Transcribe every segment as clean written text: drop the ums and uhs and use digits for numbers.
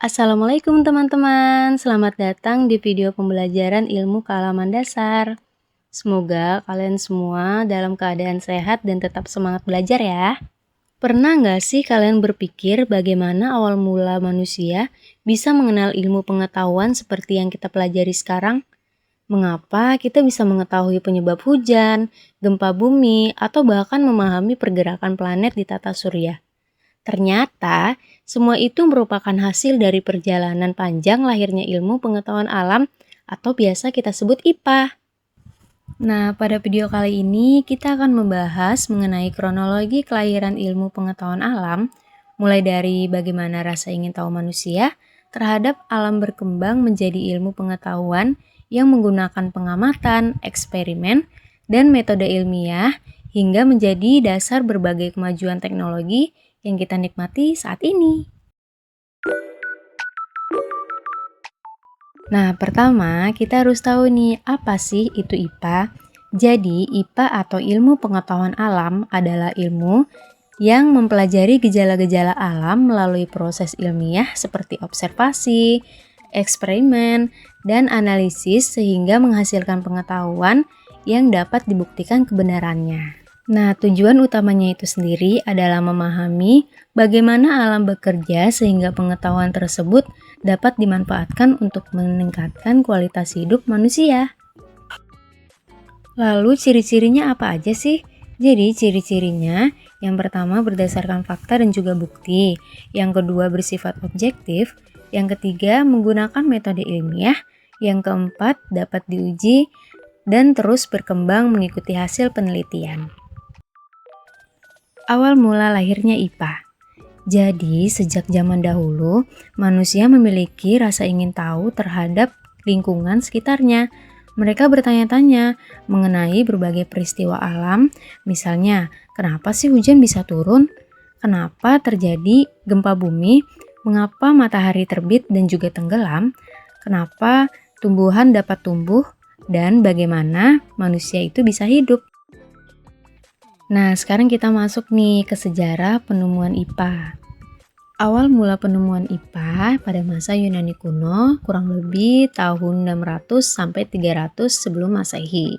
Assalamualaikum teman-teman, selamat datang di video pembelajaran ilmu kealaman dasar. Semoga kalian semua dalam keadaan sehat dan tetap semangat belajar ya. Pernah nggak sih kalian berpikir bagaimana awal mula manusia bisa mengenal ilmu pengetahuan seperti yang kita pelajari sekarang? Mengapa kita bisa mengetahui penyebab hujan, gempa bumi, atau bahkan memahami pergerakan planet di tata surya? Ternyata, semua itu merupakan hasil dari perjalanan panjang lahirnya ilmu pengetahuan alam atau biasa kita sebut IPA. Nah, pada video kali ini kita akan membahas mengenai kronologi kelahiran ilmu pengetahuan alam, mulai dari bagaimana rasa ingin tahu manusia terhadap alam berkembang menjadi ilmu pengetahuan yang menggunakan pengamatan, eksperimen, dan metode ilmiah hingga menjadi dasar berbagai kemajuan teknologi yang kita nikmati saat ini. Nah, pertama kita harus tahu nih apa sih itu IPA. Jadi, IPA atau ilmu pengetahuan alam adalah ilmu yang mempelajari gejala-gejala alam melalui proses ilmiah seperti observasi, eksperimen, dan analisis sehingga menghasilkan pengetahuan yang dapat dibuktikan kebenarannya. Nah, tujuan utamanya itu sendiri adalah memahami bagaimana alam bekerja sehingga pengetahuan tersebut dapat dimanfaatkan untuk meningkatkan kualitas hidup manusia. Lalu ciri-cirinya apa aja sih? Jadi ciri-cirinya yang pertama berdasarkan fakta dan juga bukti, yang kedua bersifat objektif, yang ketiga menggunakan metode ilmiah, yang keempat dapat diuji, dan terus berkembang mengikuti hasil penelitian. Awal mula lahirnya IPA. Jadi, sejak zaman dahulu, manusia memiliki rasa ingin tahu terhadap lingkungan sekitarnya. Mereka bertanya-tanya mengenai berbagai peristiwa alam, misalnya, kenapa sih hujan bisa turun? Kenapa terjadi gempa bumi? Mengapa matahari terbit dan juga tenggelam? Kenapa tumbuhan dapat tumbuh? Dan bagaimana manusia itu bisa hidup? Nah, sekarang kita masuk nih ke sejarah penemuan IPA. Awal mula penemuan IPA pada masa Yunani kuno kurang lebih tahun 600 sampai 300 sebelum Masehi.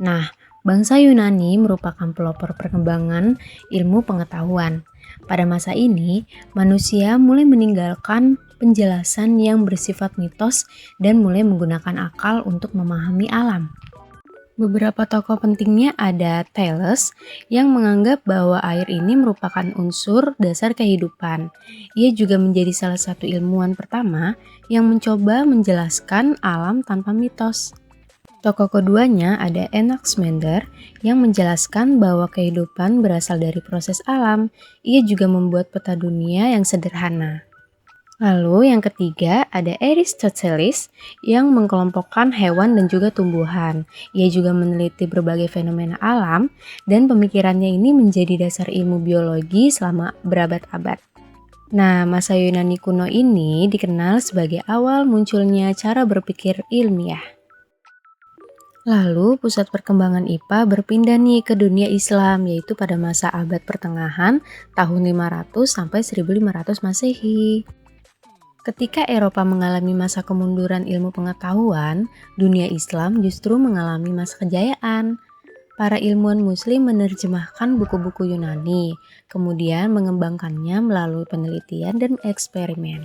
Nah, bangsa Yunani merupakan pelopor perkembangan ilmu pengetahuan. Pada masa ini, manusia mulai meninggalkan penjelasan yang bersifat mitos dan mulai menggunakan akal untuk memahami alam. Beberapa tokoh pentingnya ada Thales yang menganggap bahwa air ini merupakan unsur dasar kehidupan. Ia juga menjadi salah satu ilmuwan pertama yang mencoba menjelaskan alam tanpa mitos. Tokoh keduanya ada Anaximander yang menjelaskan bahwa kehidupan berasal dari proses alam. Ia juga membuat peta dunia yang sederhana. Lalu yang ketiga ada Aristoteles yang mengkelompokkan hewan dan juga tumbuhan. Ia juga meneliti berbagai fenomena alam dan pemikirannya ini menjadi dasar ilmu biologi selama berabad-abad. Nah, masa Yunani kuno ini dikenal sebagai awal munculnya cara berpikir ilmiah. Lalu pusat perkembangan IPA berpindah nih ke dunia Islam, yaitu pada masa abad pertengahan tahun 500 sampai 1500 Masehi. Ketika Eropa mengalami masa kemunduran ilmu pengetahuan, dunia Islam justru mengalami masa kejayaan. Para ilmuwan Muslim menerjemahkan buku-buku Yunani, kemudian mengembangkannya melalui penelitian dan eksperimen.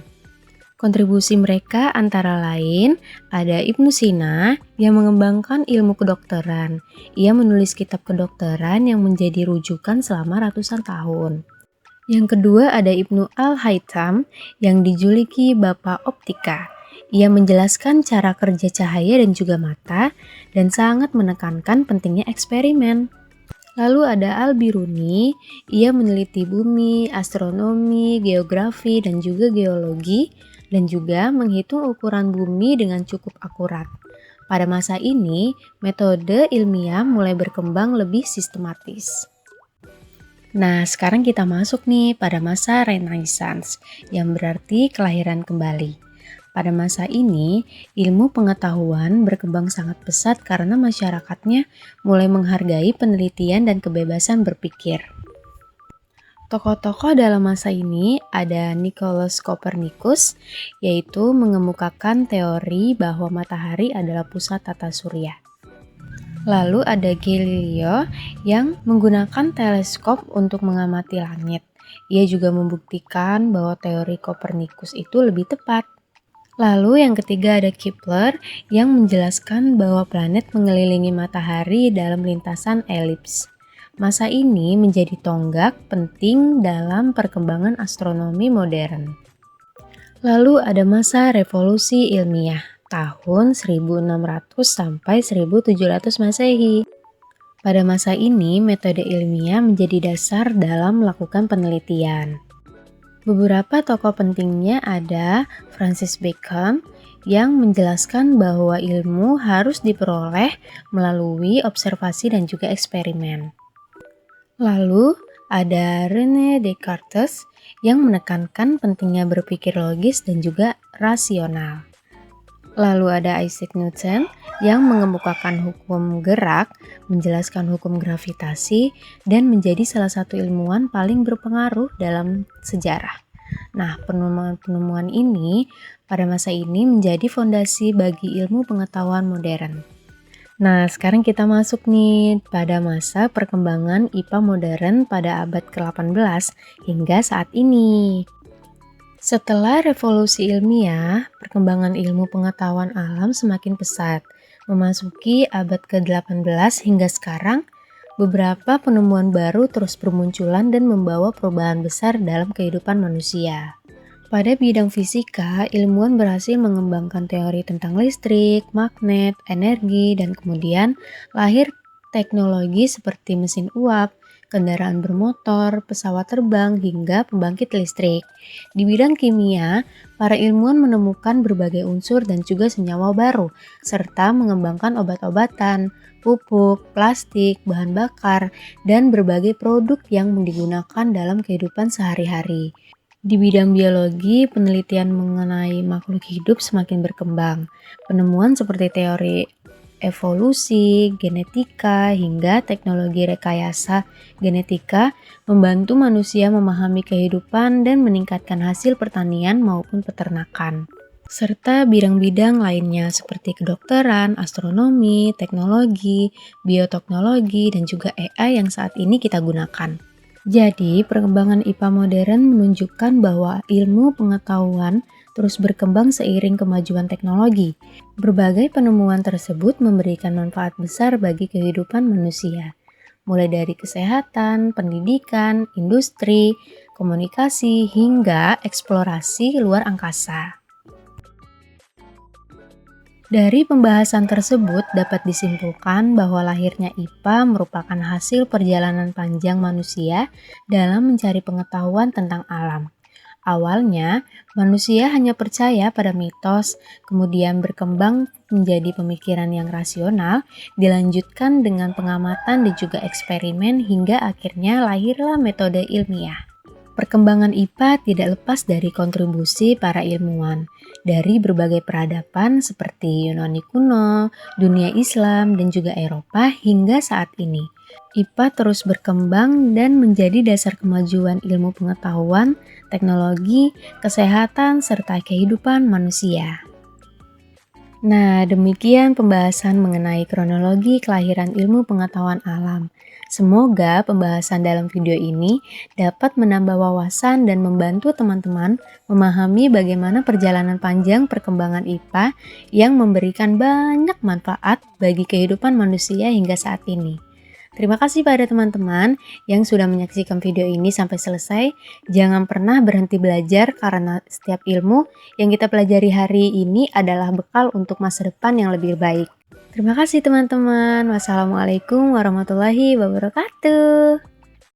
Kontribusi mereka antara lain ada Ibnu Sina yang mengembangkan ilmu kedokteran. Ia menulis kitab kedokteran yang menjadi rujukan selama ratusan tahun. Yang kedua ada Ibnu Al-Haytham yang dijuluki Bapak Optika. Ia menjelaskan cara kerja cahaya dan juga mata dan sangat menekankan pentingnya eksperimen. Lalu ada Al-Biruni, ia meneliti bumi, astronomi, geografi dan juga geologi dan juga menghitung ukuran bumi dengan cukup akurat. Pada masa ini, metode ilmiah mulai berkembang lebih sistematis. Nah, sekarang kita masuk nih pada masa Renaissance, yang berarti kelahiran kembali. Pada masa ini, ilmu pengetahuan berkembang sangat pesat karena masyarakatnya mulai menghargai penelitian dan kebebasan berpikir. Tokoh-tokoh dalam masa ini ada Nicolaus Copernicus, yaitu mengemukakan teori bahwa matahari adalah pusat tata surya. Lalu ada Galileo yang menggunakan teleskop untuk mengamati langit. Ia juga membuktikan bahwa teori Copernicus itu lebih tepat. Lalu yang ketiga ada Kepler yang menjelaskan bahwa planet mengelilingi matahari dalam lintasan elips. Masa ini menjadi tonggak penting dalam perkembangan astronomi modern. Lalu ada masa revolusi ilmiah tahun 1600 sampai 1700 Masehi. Pada masa ini, metode ilmiah menjadi dasar dalam melakukan penelitian. Beberapa tokoh pentingnya ada Francis Bacon yang menjelaskan bahwa ilmu harus diperoleh melalui observasi dan juga eksperimen. Lalu ada René Descartes yang menekankan pentingnya berpikir logis dan juga rasional. Lalu ada Isaac Newton yang mengemukakan hukum gerak, menjelaskan hukum gravitasi, dan menjadi salah satu ilmuwan paling berpengaruh dalam sejarah. Nah, penemuan-penemuan ini pada masa ini menjadi fondasi bagi ilmu pengetahuan modern. Nah, sekarang kita masuk nih pada masa perkembangan IPA modern pada abad ke-18 hingga saat ini. Setelah revolusi ilmiah, perkembangan ilmu pengetahuan alam semakin pesat. Memasuki abad ke-18 hingga sekarang, beberapa penemuan baru terus bermunculan dan membawa perubahan besar dalam kehidupan manusia. Pada bidang fisika, ilmuwan berhasil mengembangkan teori tentang listrik, magnet, energi, dan kemudian lahir teknologi seperti mesin uap, kendaraan bermotor, pesawat terbang, hingga pembangkit listrik. Di bidang kimia, para ilmuwan menemukan berbagai unsur dan juga senyawa baru, serta mengembangkan obat-obatan, pupuk, plastik, bahan bakar, dan berbagai produk yang digunakan dalam kehidupan sehari-hari. Di bidang biologi, penelitian mengenai makhluk hidup semakin berkembang. Penemuan seperti teori evolusi, genetika, hingga teknologi rekayasa genetika membantu manusia memahami kehidupan dan meningkatkan hasil pertanian maupun peternakan. Serta bidang-bidang lainnya seperti kedokteran, astronomi, teknologi, bioteknologi, dan juga AI yang saat ini kita gunakan. Jadi, perkembangan IPA modern menunjukkan bahwa ilmu pengetahuan terus berkembang seiring kemajuan teknologi. Berbagai penemuan tersebut memberikan manfaat besar bagi kehidupan manusia, mulai dari kesehatan, pendidikan, industri, komunikasi, hingga eksplorasi luar angkasa. Dari pembahasan tersebut dapat disimpulkan bahwa lahirnya IPA merupakan hasil perjalanan panjang manusia dalam mencari pengetahuan tentang alam. Awalnya, manusia hanya percaya pada mitos, kemudian berkembang menjadi pemikiran yang rasional, dilanjutkan dengan pengamatan dan juga eksperimen hingga akhirnya lahirlah metode ilmiah. Perkembangan IPA tidak lepas dari kontribusi para ilmuwan dari berbagai peradaban seperti Yunani kuno, dunia Islam, dan juga Eropa hingga saat ini. IPA terus berkembang dan menjadi dasar kemajuan ilmu pengetahuan, teknologi, kesehatan, serta kehidupan manusia. Nah, demikian pembahasan mengenai kronologi kelahiran ilmu pengetahuan alam. Semoga pembahasan dalam video ini dapat menambah wawasan dan membantu teman-teman memahami bagaimana perjalanan panjang perkembangan IPA yang memberikan banyak manfaat bagi kehidupan manusia hingga saat ini. Terima kasih pada teman-teman yang sudah menyaksikan video ini sampai selesai. Jangan pernah berhenti belajar karena setiap ilmu yang kita pelajari hari ini adalah bekal untuk masa depan yang lebih baik. Terima kasih teman-teman. Wassalamualaikum warahmatullahi wabarakatuh.